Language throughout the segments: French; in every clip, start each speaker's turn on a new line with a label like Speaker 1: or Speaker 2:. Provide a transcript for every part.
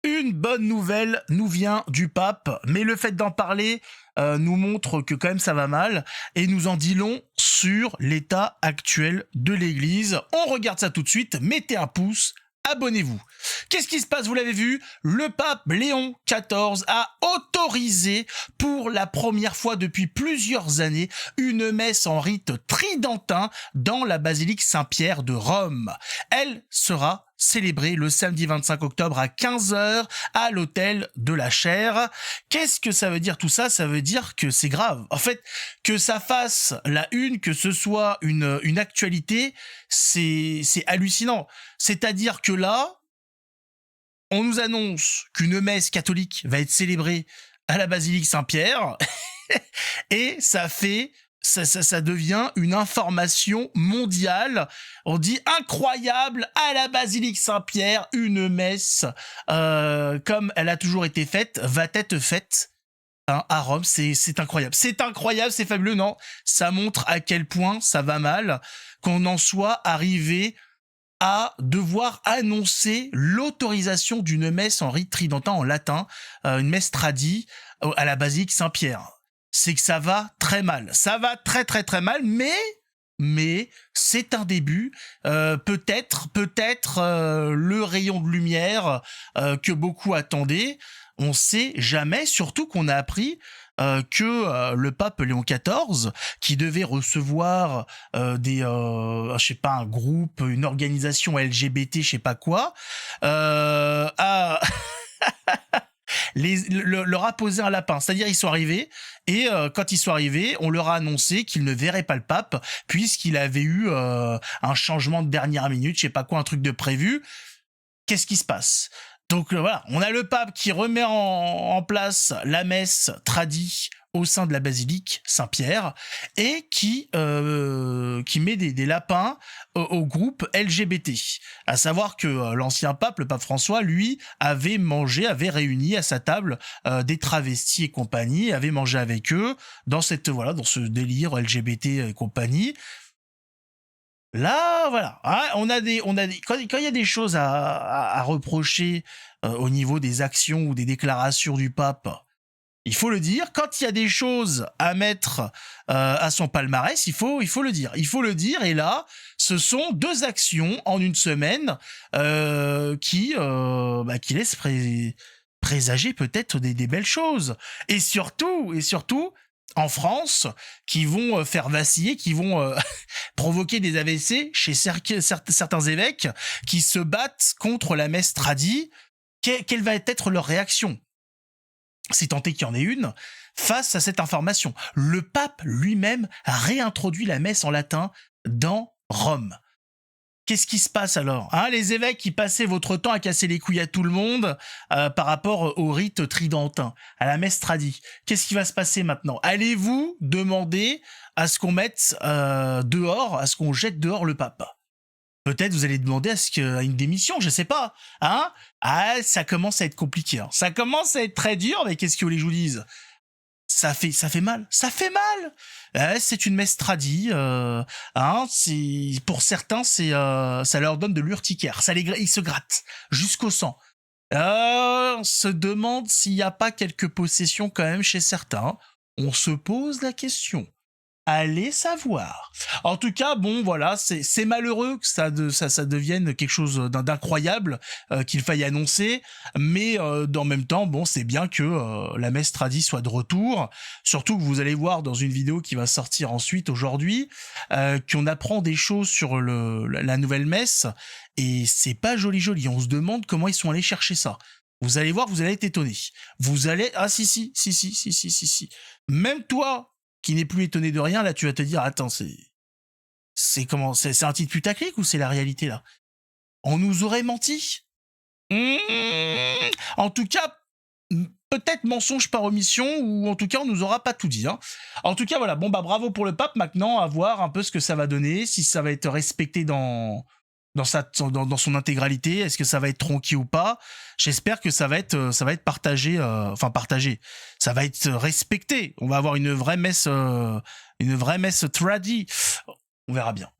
Speaker 1: Une bonne nouvelle nous vient du pape, mais le fait d'en parler nous montre que quand même ça va mal et nous en dit long sur l'état actuel de l'Église. On regarde ça tout de suite, mettez un pouce, abonnez-vous. Qu'est-ce qui se passe, vous l'avez vu? Le pape Léon XIV a autorisé pour la première fois depuis plusieurs années une messe en rite tridentin dans la basilique Saint-Pierre de Rome. Elle sera célébrée le samedi 25 octobre à 15h à l'hôtel de la Chaire. Qu'est-ce que ça veut dire tout ça? Ça veut dire que c'est grave. En fait, que ça fasse la une, que ce soit une actualité, c'est hallucinant. C'est-à-dire que là, on nous annonce qu'une messe catholique va être célébrée à la basilique Saint-Pierre et ça devient une information mondiale. On dit incroyable, à la basilique Saint-Pierre, une messe comme elle a toujours été faite, va être faite hein, à Rome. C'est incroyable. C'est incroyable, c'est fabuleux, non? Ça montre à quel point ça va mal, qu'on en soit arrivé à devoir annoncer l'autorisation d'une messe en rite tridentin en latin, une messe tradie à la basilique Saint-Pierre. C'est que ça va très mal. Ça va très très très mal, mais c'est un début. Peut-être le rayon de lumière que beaucoup attendaient. On sait jamais, surtout qu'on a appris que le pape Léon XIV, qui devait recevoir je sais pas, un groupe, une organisation LGBT, je sais pas quoi, a leur a posé un lapin. C'est-à-dire ils sont arrivés et quand ils sont arrivés, on leur a annoncé qu'ils ne verraient pas le pape puisqu'il avait eu un changement de dernière minute, je sais pas quoi, un truc de prévu. Qu'est-ce qui se passe? Donc voilà, on a le pape qui remet en place la messe tradie au sein de la basilique Saint-Pierre et qui met des lapins au groupe LGBT. À savoir que l'ancien pape, le pape François, lui, avait réuni à sa table des travestis et compagnie, avait mangé avec eux dans dans ce délire LGBT et compagnie. Là, voilà, hein, quand il y a des choses à reprocher au niveau des actions ou des déclarations du pape, il faut le dire. Quand il y a des choses à mettre à son palmarès, il faut le dire. Il faut le dire. Et là, ce sont 2 actions en une semaine qui laissent présager peut-être des belles choses. Et surtout, en France, qui vont faire vaciller, qui vont provoquer des AVC chez certains évêques qui se battent contre la messe tradie. Quelle va être leur réaction, si tant est qu'il y en ait une, face à cette information? Le pape lui-même a réintroduit la messe en latin dans Rome. Qu'est-ce qui se passe alors hein? Les évêques qui passaient votre temps à casser les couilles à tout le monde par rapport au rite tridentin, à la messe tradie. Qu'est-ce qui va se passer maintenant? Allez-vous demander à ce qu'on mette dehors, à ce qu'on jette dehors le pape? Peut-être vous allez demander à une démission, je sais pas. Hein? Ah, ça commence à être compliqué. Hein. Ça commence à être très dur, mais qu'est-ce que vous voulez que je vous dise? Ça fait mal. Ça fait mal. C'est une messe tradie. Hein, pour certains, ça leur donne de l'urticaire. Ils se grattent jusqu'au sang. On se demande s'il n'y a pas quelques possessions quand même chez certains. On se pose la question. Allez savoir. En tout cas, bon, voilà, c'est malheureux que ça devienne quelque chose d'incroyable qu'il faille annoncer, mais en même temps, bon, c'est bien que la messe tradie soit de retour. Surtout que vous allez voir dans une vidéo qui va sortir ensuite aujourd'hui qu'on apprend des choses sur la nouvelle messe et c'est pas joli. On se demande comment ils sont allés chercher ça. Vous allez voir, vous allez être étonné. Vous allez si. Même toi qui n'est plus étonné de rien, là tu vas te dire attends, c'est un titre putaclic ou c'est la réalité là? On nous aurait menti. En tout cas, peut-être mensonge par omission, ou en tout cas on nous aura pas tout dit. Hein. En tout cas voilà, bon bah bravo pour le pape, maintenant à voir un peu ce que ça va donner, si ça va être respecté dans son intégralité, est-ce que ça va être tronqué ou pas? J'espère que ça va être partagé, partagé. Ça va être respecté. On va avoir une vraie messe tradie. On verra bien.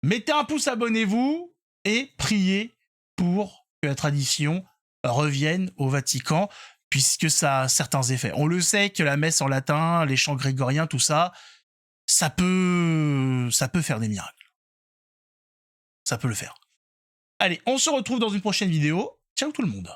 Speaker 1: Mettez un pouce, abonnez-vous et priez pour que la tradition reviennent au Vatican, puisque ça a certains effets. On le sait que la messe en latin, les chants grégoriens, tout ça, ça peut faire des miracles. Ça peut le faire. Allez, on se retrouve dans une prochaine vidéo. Ciao tout le monde.